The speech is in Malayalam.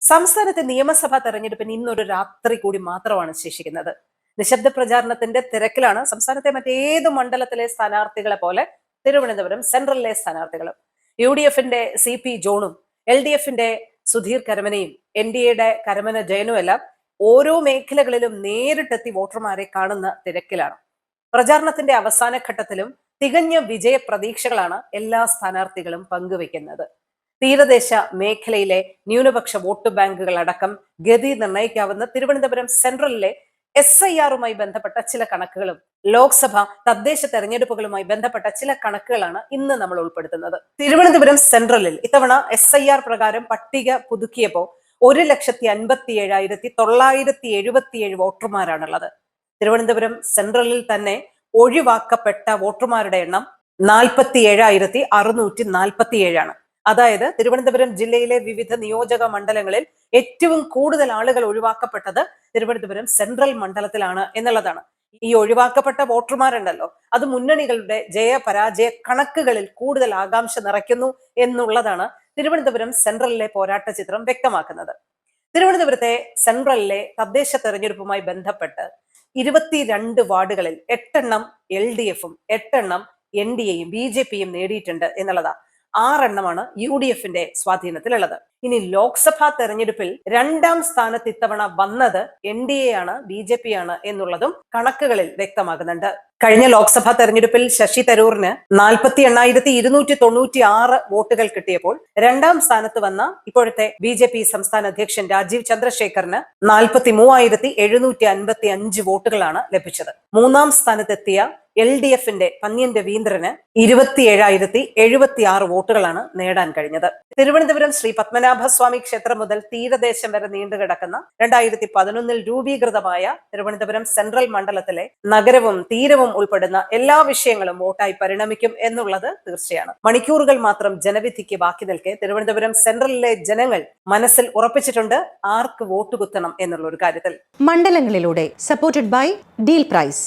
സംസ്ഥാനത്തെ നിയമസഭാ തെരഞ്ഞെടുപ്പിന് ഇന്നൊരു രാത്രി കൂടി മാത്രമാണ് ശേഷിക്കുന്നത്. നിശബ്ദ പ്രചാരണത്തിന്റെ തിരക്കിലാണ് സംസ്ഥാനത്തെ മറ്റേത് മണ്ഡലത്തിലെ സ്ഥാനാർത്ഥികളെ പോലെ തിരുവനന്തപുരം സെൻട്രലിലെ സ്ഥാനാർത്ഥികളും. UDFന്റെ CP ജോണും LDFന്റെ സുധീർ കരമനയും NDAയുടെ കരമന ജയനുമെല്ലാം ഓരോ മേഖലകളിലും നേരിട്ടെത്തി വോട്ടർമാരെ കാണുന്ന തിരക്കിലാണ്. പ്രചാരണത്തിന്റെ അവസാന ഘട്ടത്തിലും തികഞ്ഞ വിജയ പ്രതീക്ഷകളാണ് എല്ലാ സ്ഥാനാർത്ഥികളും പങ്കുവെക്കുന്നത്. തീരദേശ മേഖലയിലെ ന്യൂനപക്ഷ വോട്ട് ബാങ്കുകൾ അടക്കം ഗതി നിർണ്ണയിക്കാവുന്ന തിരുവനന്തപുരം സെൻട്രലിലെ SIRുമായി ബന്ധപ്പെട്ട ചില കണക്കുകളും ലോക്സഭ തദ്ദേശ തെരഞ്ഞെടുപ്പുകളുമായി ബന്ധപ്പെട്ട ചില കണക്കുകളാണ് ഇന്ന് നമ്മൾ ഉൾപ്പെടുത്തുന്നത്. തിരുവനന്തപുരം സെൻട്രലിൽ ഇത്തവണ SIR പ്രകാരം പട്ടിക പുതുക്കിയപ്പോൾ 1,57,977 വോട്ടർമാരാണുള്ളത്. തിരുവനന്തപുരം സെൻട്രലിൽ തന്നെ ഒഴിവാക്കപ്പെട്ട വോട്ടർമാരുടെ എണ്ണം 47,647 അതായത് തിരുവനന്തപുരം ജില്ലയിലെ വിവിധ നിയോജക മണ്ഡലങ്ങളിൽ ഏറ്റവും കൂടുതൽ ആളുകൾ ഒഴിവാക്കപ്പെട്ടത് തിരുവനന്തപുരം സെൻട്രൽ മണ്ഡലത്തിലാണ് എന്നുള്ളതാണ്. ഈ ഒഴിവാക്കപ്പെട്ട വോട്ടർമാരുണ്ടല്ലോ, അത് മുന്നണികളുടെ ജയപരാജയ കണക്കുകളിൽ കൂടുതൽ ആകാംക്ഷ നിറയ്ക്കുന്നു എന്നുള്ളതാണ് തിരുവനന്തപുരം സെൻട്രലിലെ പോരാട്ട ചിത്രം വ്യക്തമാക്കുന്നത്. തിരുവനന്തപുരത്തെ സെൻട്രലിലെ തദ്ദേശ തെരഞ്ഞെടുപ്പുമായി ബന്ധപ്പെട്ട് 22 വാർഡുകളിൽ 8 LDFും 8 NDAയും BJPയും നേടിയിട്ടുണ്ട് എന്നുള്ളതാ. 6 UDFന്റെ സ്വാധീനത്തിലുള്ളത്. ഇനി ലോക്സഭാ തെരഞ്ഞെടുപ്പിൽ 2ാം സ്ഥാനത്ത് ഇത്തവണ വന്നത് NDA ആണ്, BJP ആണ് എന്നുള്ളതും കണക്കുകളിൽ വ്യക്തമാകുന്നുണ്ട്. കഴിഞ്ഞ ലോക്സഭാ തെരഞ്ഞെടുപ്പിൽ ശശി തരൂറിന് 48,296 വോട്ടുകൾ കിട്ടിയപ്പോൾ 2ാം സ്ഥാനത്ത് വന്ന ഇപ്പോഴത്തെ BJP സംസ്ഥാന അധ്യക്ഷൻ രാജീവ് ചന്ദ്രശേഖറിന് 43,755 വോട്ടുകളാണ് ലഭിച്ചത്. 3ാം സ്ഥാനത്തെത്തിയ LDFന്റെ പന്ന്യൻ രവീന്ദ്രന് 27,076 വോട്ടുകളാണ് നേടാൻ കഴിഞ്ഞത്. തിരുവനന്തപുരം ശ്രീ പത്മനാഭസ്വാമി ക്ഷേത്രം മുതൽ തീരദേശം വരെ നീണ്ടുകിടക്കുന്ന 2011 രൂപീകൃതമായ തിരുവനന്തപുരം സെൻട്രൽ മണ്ഡലത്തിലെ നഗരവും തീരവും ഉൾപ്പെടുന്ന എല്ലാ വിഷയങ്ങളും വോട്ടായി പരിണമിക്കും എന്നുള്ളത് തീർച്ചയാണ്. മണിക്കൂറുകൾ മാത്രം ജനവിധിക്ക് ബാക്കി നിൽക്കെ തിരുവനന്തപുരം സെൻട്രലിലെ ജനങ്ങൾ മനസ്സിൽ ഉറപ്പിച്ചിട്ടുണ്ട് ആർക്ക് വോട്ട് കുത്തണം എന്നുള്ള ഒരു കാര്യത്തിൽ. മണ്ഡലങ്ങളിലൂടെ സപ്പോർട്ടഡ് ബൈ ഡീൽ പ്രൈസ്.